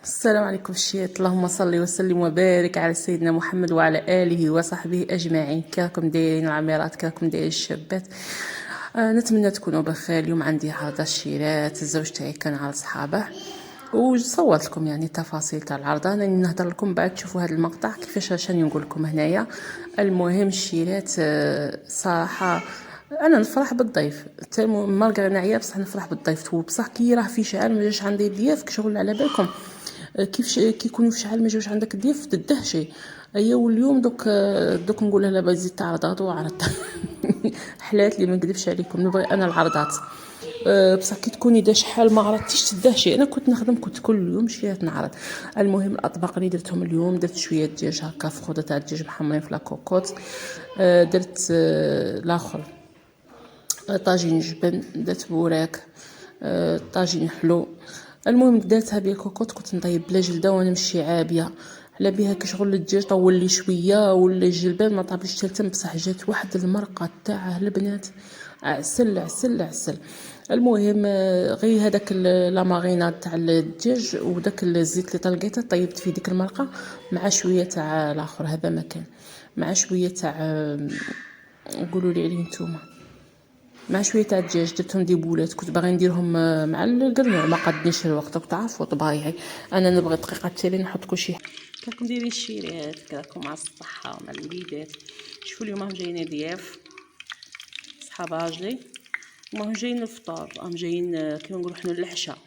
السلام عليكم الشيات. اللهم صل وسلم وبارك على سيدنا محمد وعلى اله وصحبه اجمعين. كاكم دايرين العميرات، كاكم دايرين الشابات. نتمنى تكونوا بخير. اليوم عندي عرض الشيرات. الزوج تاعي كان على صحابه وصورت لكم يعني تفاصيل تاع العرض. انا نهضر لكم بعد تشوفوا هذا المقطع كيفاش راني نقول لكم هنايا. المهم الشيرات صراحه انا نفرح بالضيف مالغري نعيا، بصح نفرح بالضيف. بصح كي راه في شعال ما جاش عندي ضياف كشغل على بالكم كيفاش كيكونوا في شحال ما جاوش عندك ضيوف تدهشي. ايا واليوم دوك نقولها لا بزيد تعرضات وعرض حلات لي ما نكذبش عليكم، نبغي انا العرضات. بصح كي تكوني دا شحال ما عرضتيش تدهشي. انا كنت نخدم كنت كل يوم شويه نعرض. المهم الاطباق اللي درتهم اليوم، درت شويه دجاج هكا فخوده تاع الدجاج محمرين في لاكوكوت. درت الاخر طاجين جبن، درت بوراك، طاجين حلو. المهم درتها بالكوكوط. كنت نطيب بلا جلده وانا مشي عابيه على بها كشغل الدجاج طول لي شويه ولا الجلبان ما طابليش تلتم. بصح جات واحد المرقه تاعه البنات عسل عسل عسل. المهم غير هذاك لا ماريناد تاع الدجاج وداك الزيت اللي طلقيته طيبت فيه ديك المرقه مع شويه تاع الاخر هذا مكان، مع شويه تاع قولوا لي عليه نتوما، مع شويه تاع الدجاج. درتهم دي بولات كنت باغي نديرهم مع القرنوع ما قدنيش الوقت. تعرفوا طبايعي انا نبغي دقيقه تالي نحط كلشي. راكم دايرين الشيرات، راكم مع الصحه ومع الوليدات. شوفوا اليوم راهم جايين ضياف صحاب راجلي، وما جايين للفطور، راهم جايين كيما نقولوا حنا للعشاء.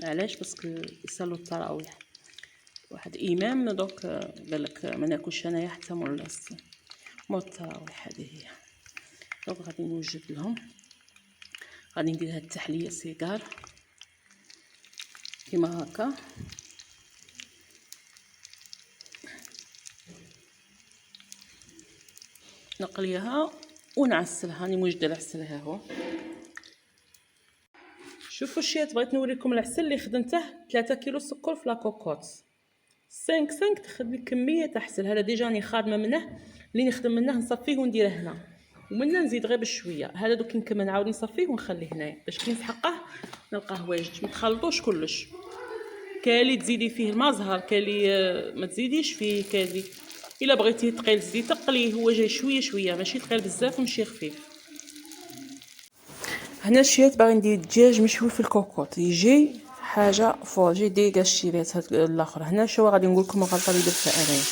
علاش؟ باسكو يصلوا التراويح. واحد امام دوك قالك ما ناكلش انايا حتى مول التراويح. هذه هي. دوك غادي نوجد لهم، غادي ندير هاد التحليه سيجار كيما هكا. نقليها ونعسلها. راني موجده العسل ها هو. شوفوا الشيات، بغيت نوريكم العسل اللي خدمته. 3 كيلو سكر في لاكوكوط 5 تاخذ لي كميه تحسل. هذا ديجا راني خادمه منه، اللي نخدم منه نصفيه ونديره هنا، ومنه نزيد غير بشويه. هذا دوك نكمل نعاود نصفيه ونخليه هنايا باش كي نسحقه نلقاه واجد. ما تخلطوش كلش، كالي تزيدي فيه الماء زهر، كالي ما تزيديش فيه كالي. الا بغيتيه ثقيل زيد تقليه، هو جاي شويه شويه ماشي ثقيل بزاف وماشي خفيف. هنا الشيات باغي ندير الدجاج مشوي في الكوكوط يجي حاجه فوق جي ديكا الشيرات. هاد الاخر هنا شو غادي نقول لكم الغلطه اللي درتها انايا.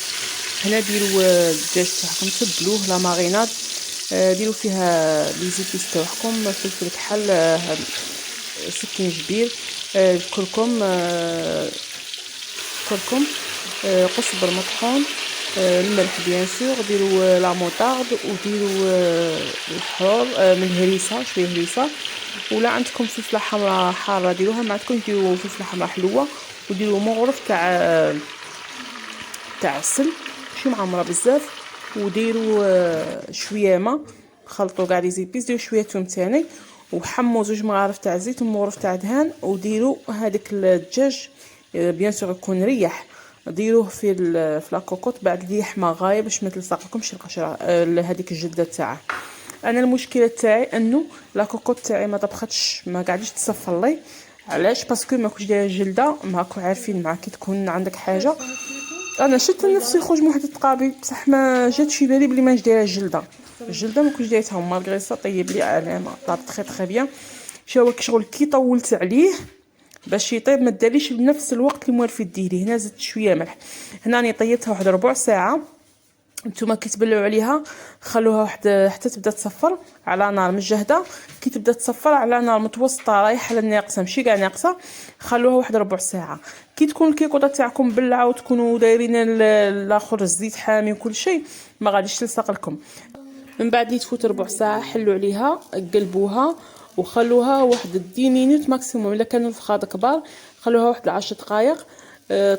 هنا ديروا الدجاج تاعكم تبلوه لا ماريناد، ديروا فيها لي زيبيس تاعكم، فلفل كحل، سكينجبير، الكركم، قزبر مطحون، الملح بيان سور. ديروا لا موطارد وديروا الحار من الهريسه، شويه هريسه. ولا عندكم فلفله حمراء حاره ديروها، ما عندكم ديروا فلفله حمراء حلوه. وديروا مغرف تاع عسل ماشي معمره بزاف. وديروا شويه ما، خلطوا كاع لي زيبيس. ديروا شويه توم ثاني وحموا 2 مغارف تاع زيت ومغرف تاع دهان. وديروا هذاك الدجاج بيان سور يكون ريح، ديروه في لاكوكوط بعد اللي يحمى غايه باش ما تلصقكمش القشره هذيك الجلده تاعه. انا المشكله تاعي انه لاكوكوط تاعي ما طبختش، ما قاعدش تصفر لي. علاش؟ باسكو ما كنتش دايره الجلده. ماكو عارفين مع كي تكون عندك حاجه. انا شفت نفسي خرج من واحد التقابي بصح ما جاتش في بالي بلي ماش دايره الجلده ما كنتش دايرتها. مالغري سا طيب لي علامه طاب تري بيان. شاو كشغل كي طولت عليه باش يطيب ما داريش بنفس الوقت اللي موالفي ديريه. هنا زدت شويه ملح. هنا راني طيبتها واحد ربع ساعه. نتوما كي تبلعوا عليها خلوها واحد حتى تبدا تصفر على نار مجهده. كي تبدا تصفر على نار متوسطه رايحه للناقصه ماشي كاع ناقصه، خلوها واحد ربع ساعه. كي تكون الكيكوطه تاعكم بلعه وتكونوا دايرين الاخر الزيت حامي وكل شيء ما غاديش تلصق لكم. من بعد اللي تفوت ربع ساعه حلوا عليها قلبوها وخلوها واحد 10 مينوت ماكسيموم. الا كانوا الفخاد كبار خلوها واحد 10 دقائق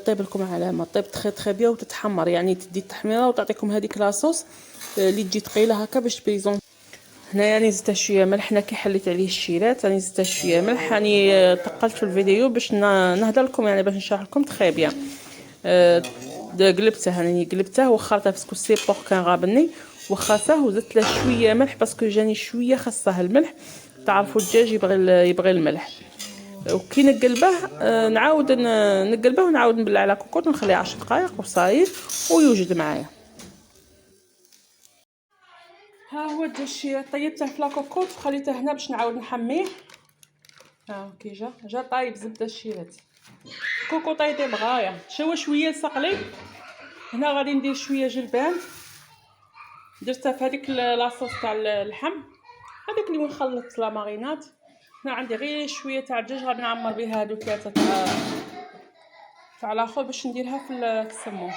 طيب لكم علامه. طيب تخي بيان وتتحمر، يعني تدي التحميره وتعطيكم هذيك لاصوص اللي تجي ثقيله هكا باش بريزون. هنايا راني زدت شويه ملح. هنا كي حليت عليه الشيرات راني زدت شويه ملح. راني ثقلت في الفيديو باش نهضر لكم، يعني باش نشرح لكم تخي بيان. قلبته، راني قلبته وخرته باسكو سي بور كان غابني وخاصه. وزدت له شويه ملح باسكو جاني شويه خاصه الملح. تعرفوا الدجاج يبغي الملح. وكي نقلبه نعاود نقلبه ونعاود نبلع على كوكوط ونخليه 10 دقائق وصايي ويوجد معايا. ها هو الدشير طيبته في لاكوكوط وخليته هنا باش نعاود نحميه. ها كي جا طايب زبده الشيرات كوكو طيب غايه. شويه شويه سقلي. هنا غادي ندير شويه جلبان درتها في هذيك لاصوص تاع اللحم هذيك اللي نخلط لا مارينات. هنا عندي غير شويه تاع الدجاج غادي نعمر بها هادو 3 تاع الاخر باش نديرها في السمون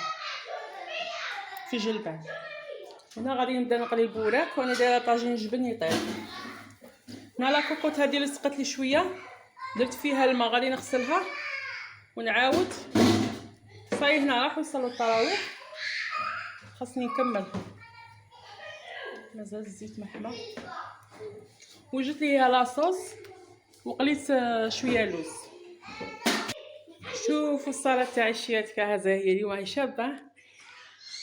في جلبان. هنا غادي نبدا نقلي البوراك وانا دايره طاجين جبن يطيب. هنا لا كوكوط هذه اللي سقت لي شويه درت فيها الماء غادي نغسلها ونعاود صاي. هنا راحوا يصلوا التراويح خاصني نكمل مازال الزيت محمى. وجدت ليها لاصوص وقليت شويه لوز. شوفوا الصاله تاع الشيات كهذا هي اليوم هي شابه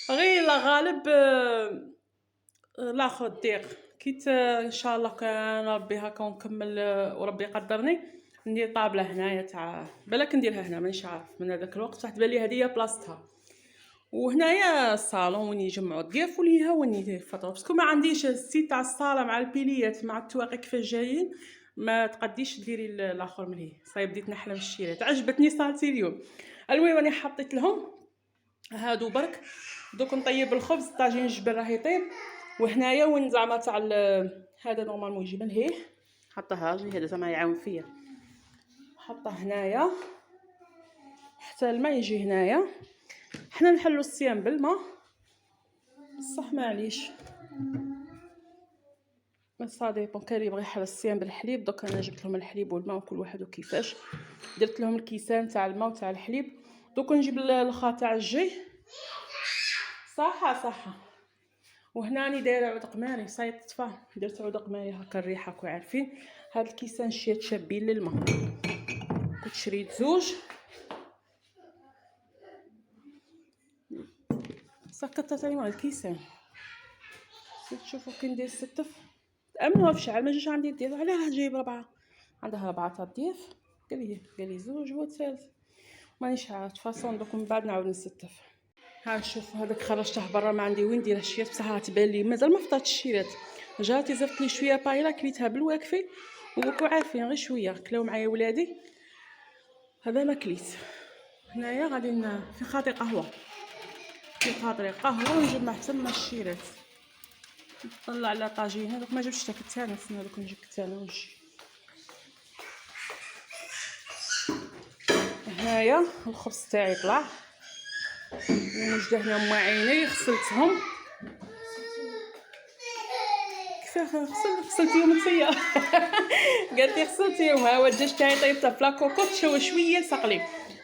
غير لا غالب لاخذ الدقيق كيت ان شاء الله كان ربي هكا ونكمل وربي يقدرني ندير طابله هنايا تاع بالك نديرها هنا مانيش عارف من هذاك الوقت راح تبان لي هذه بلاصتها. وهنايا الصالون وين يجمعوا الضياف وليها وين يفطروا باسكو ما عنديش السيت تاع الصاله مع البيليات مع التواقي كيفاش جايين ما تقديش ديري الاخر مليه. صايب بديت نحلم الشيرات عجبتني صالتي اليوم. المهم راني حطيت لهم هادو برك دوك نطيب الخبز طاجين الجبن راه يطيب. وهنايا وين زعما تاع هذا نورمالمون يجي من هيه حطها جي هذا زعما يعاون فيا حطه هنايا حتى الماء يجي هنايا. حنا نحلو الصيام بالماء بصح معليش ما صاديبون كان يبغي يحل الصيام بالحليب. دوك انا جبت لهم الحليب والماء وكل واحد وكيفاش درت لهم الكيسان تاع الماء وتاع الحليب. دوك نجيب الخا تاع الجي صحه. وهنا راني دايره عود قماري صايت طفى درت عود قماري هكا الريحه راكم عارفين. هاد الكيسان شيت شابين للماء كنت شريت زوج سكرت تاعي مع الكيسان. تشوفوا كي ندير ستف تامنوا في شعل ما جاش عندي الضيف علاه راه جايب 4 عندها 4 تاع الضيف قال لي زوج هو الثالث مانيش عارف فاصون. دوك من بعد نعاود نستف. ها شوفوا هذاك خرجته برا ما عندي وين ندير الشيرات بصح تبان لي مازال ما فطرتش الشيرات. جاتي زرت لي شويه بايله كليتها بالواكفي وراكم عارفين غير شويه كلاو معايا ولادي هذا ما كليت. هنايا غادي في خاطري قهوه ونجمع تما الشيرات نطلع على طاجين. هذوك ما جبتش تاك الثاني نسنى دوك نجيب الثاني ونجي. هنايا الخبز تاعي طلع وجده هنا مع عيني غسلتهم كيفاه غسلتيهم نتيا قالت لي غسلتيهم. ها هو الدجاج تاعي طيبته في لاكوكوط شويه سقلي.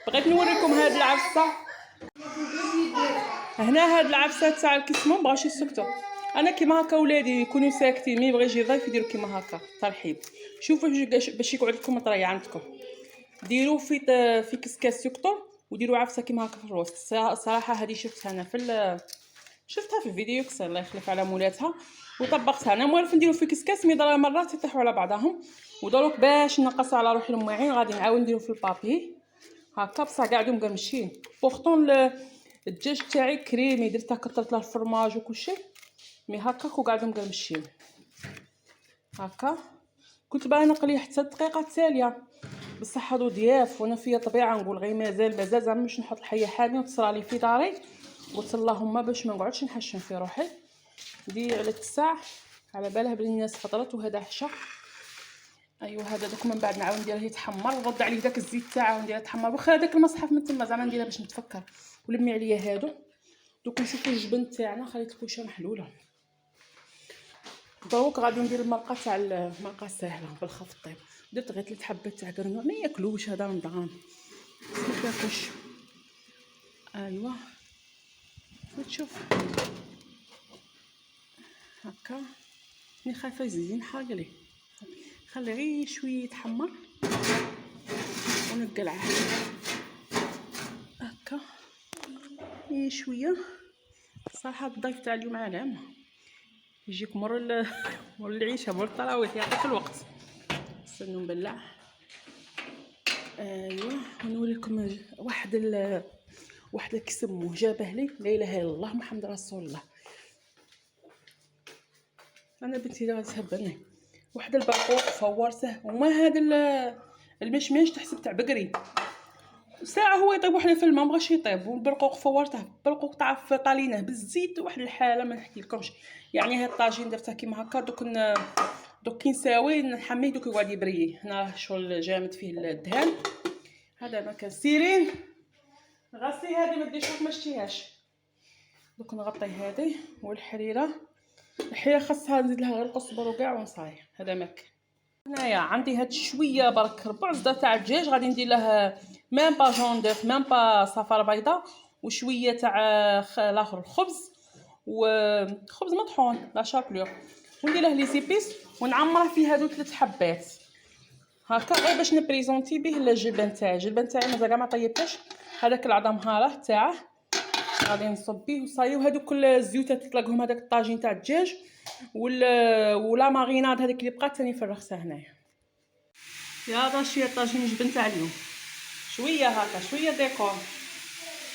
بغيت نوريكم هاد العفسه هنا هاد العفسه تاع الكسمون بغاوش يسكتوا. انا كيما هكا ولادي يكونوا ساكتين مي يبغي يجي ضيف يديروا كيما هكا ترحيب. شوفوا باش يقعد لكم طريه عندكم ديروا في كسكاس يقطر وديروا عفسه كيما هكا في الوسط. صراحه هذه شفتها انا شفتها في الفيديو كسر الله يخلف على مولاتها وطبقتها انا. موالف نديروا في كسكاس مي مرات يطيحوا على بعضهم. ودروك باش نقص على روحي المواعين غادي نعاود نديرو في البابي هكا بصح قاعدين مقرمشين. بورطون الدجاج تاعي كريمي درتها كثرت له الفرماج وكلشي مي هكاك وقاعدين مقرمشين هكا. كنت باغي نقلي حتى الدقيقه التاليه بصح هادو ضياف وانا فيا طبيعه نقول غير مازال زعما باش نحط الحيه حاميه وتصرالي في داري. قلت اللهم باش ما نقعدش نحشم في روحي ندير على التساع على بالها بلي الناس فطرت وهذا حشا. ايوا هذا دوك من بعد نعاود نديره يتحمر نرد عليه داك الزيت تاعو ونديره يتحمر واخا هذاك المصحف من تما زعما نديرها باش نتفكر. ولمي عليا هادو دوك نشوفوا الجبن تاعنا خليت الكوشه محلوله. دروك غادي ندير المرقه تاع المرقه ساهله بالخف طيب. درت غير 3 حبات تاع قرنوع ما ياكلوش هذا رمضان ما ياكلش. ايوا تشوف هكا مي خايفه يزيد ينحرق ليه خلي غير شويه يتحمر ونقلعه هكا غير شويه. صراحه الضيف تاع اليوم عالم يجيك مور العيشه مور التراويح يعطيك الوقت. استنوا نبلع ايوا نوريكم واحد كيسموه جابه لي لا اله الا الله محمد رسول الله. انا بنتي اللي غتهبني واحد البرقوق فورته، وما هذا المشماش تحسب تاع بقري، ساعه هو يطيب وحده في الماء مبغاش يطيب، والبرقوق فورته، البرقوق طاف طالينه بالزيت واحد الحاله ما نحكي لكمش. يعني هاد الطاجين درته كيما هكا، دوك كي نساوي نحميه دوك يقعد يبري. هنا شغل جامد فيه الدهان. هذا ما كان سيرين غسلي هذه ما ديرش ما شتيهاش. دوك نغطي هذه والحريره. الحريره خاصها نزيد لها غير القزبر وكاع ونصاي. هذا ما كان. هنايا عندي هاد شويه برك ربع زده تاع الدجاج، غادي ندير له ميم با جون دوف ميم با صفار بيضاء، وشويه تاع الاخر الخبز وخبز مطحون لا شابلور، وندير له لي زيبيس ونعمره فيه هادو 3 حبات هكا غير باش نبريزونتي به الجبن تاعي. الجبن تاعي مازال ما طيبتش، هذاك العظم هاراه تاعه غادي نصب به وصاي. وهذوك كل الزيوتات تطلقهم هذاك الطاجين تاع الدجاج ولا ماريناد هذيك اللي بقات ثاني فرغتها هنايا. هذا شويه طاجين جبن تاع اليوم، شويه هكا شويه ديكور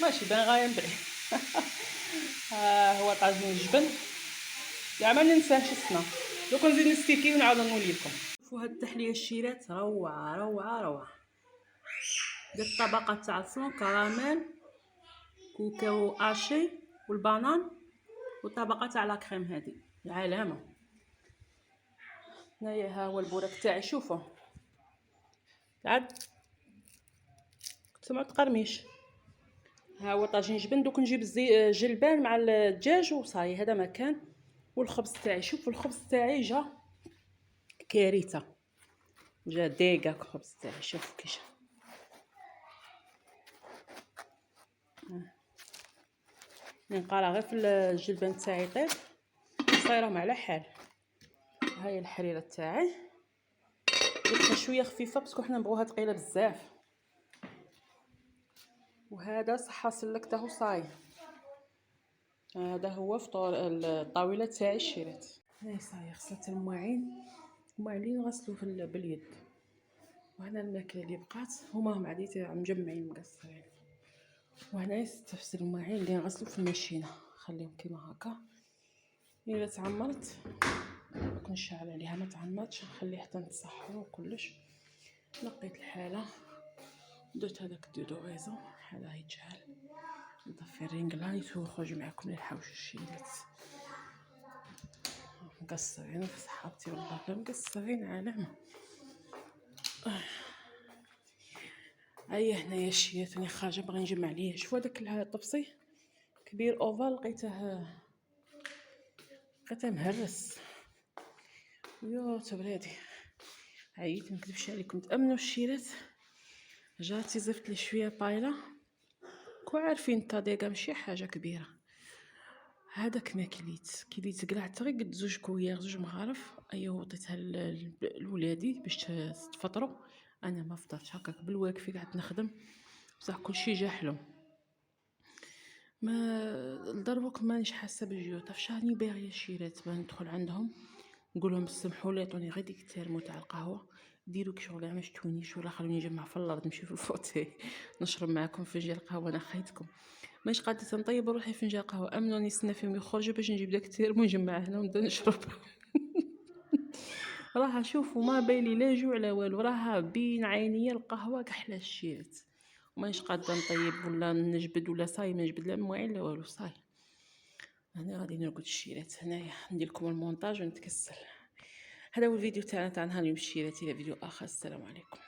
ماشي بان غايه نبري. ها هو طاجين الجبن كاع ما ننساش السنه. دوك نزيد نستيكي ونعاود نولي لكم. شوفوا هاد التحليه الشيرات روعه روعه روعه. درت طبقه تاع الفلون كراميل كوكاو اشي والبانان وطبقه تاع لا كريم هذه العلامه. هنايا ها هو البوراك تاعي. شوفوا عاد سمعت قرميش. ها هو طاجين جبن. دوك نجيب جلبان مع الدجاج وصاي. هذا مكان. والخبز تاعي شوفوا الخبز تاعي جا كارثه، جا ديقاك الخبز تاعي. شوفوا كي جا نقرا غير في الجلبان تاعي طيب صايرهم على حال. هاي الحريره تاعي درتها شويه خفيفه باسكو حنا نبغوها ثقيله بزاف. وهذا صحه سلكته وصاي. هذا هو فطور الطاوله تاعي الشيرات. هاي صاي غسلت المواعين اللي نغسلو باليد. وهنا الماكله اللي بقات هما عديت مجمعين مقصرين. وهنا تفسير المواعين اللي نغسلو في الماشينه خليهم كيما هكا. الا تعمرت نشعل عليها، ما تعمرتش نخليه حتى نتصحر وكلش. نقيت الحاله درت هذاك الدودو غيزون حاله يتشعل. نطفي الرينغ لايت ونخرج معكم للحوش الشيلات. مقصرين في صحابتي والله مقصرين عالم. هيا هنايا الشيات راني خارجه باغي نجمع ليه. شوفوا داك الطبسي كبير اوفال لقيته مهرس. يا تبرادي عييت منكذبش عليكم. تامنوا الشيرات جاتي زفت لي شويه بايله كو عارفين الطديقه ماشي حاجه كبيره. هذاك ما كليت قلعت غير قد 2 كويار 2 مغارف. ايوا عطيتها لولادي باش تفطروا. انا ما فطرتش هكاك بالواكفي قعدت نخدم بصح كلشي جا حلو. ما لدروك مانيش حاسه بالجوع. فشاني باغيه الشيرات ندخل عندهم نقول لهم سمحوا لي عطوني غير ديك الترمو تاع القهوه ديروا كي شغل ما شتونيش ولا خلوني نجمع في الارض نمشي في الفوتي نشرب معكم فنجان قهوه. انا خيتكم ماش قادره نطيب روحي فنجان قهوه. امنوني نستنى فيهم يخرجوا باش نجيب داك الترمو نجمعه هنا ونبدا نشرب. راها شوفوا ما بالي لا جوع لا والو، راها بين عينيا القهوه كحلا الشيرت. ومانيش قادره نطيب ولا نجبد ولا صاي ما نجبد لا مواعين لا والو صاي. انا غادي نرقد الشيرات هنايا ندير لكم المونتاج ونتكسل. هذا هو الفيديو تاعنا تاع نهار اليوم الشيرات. الى فيديو اخر السلام عليكم.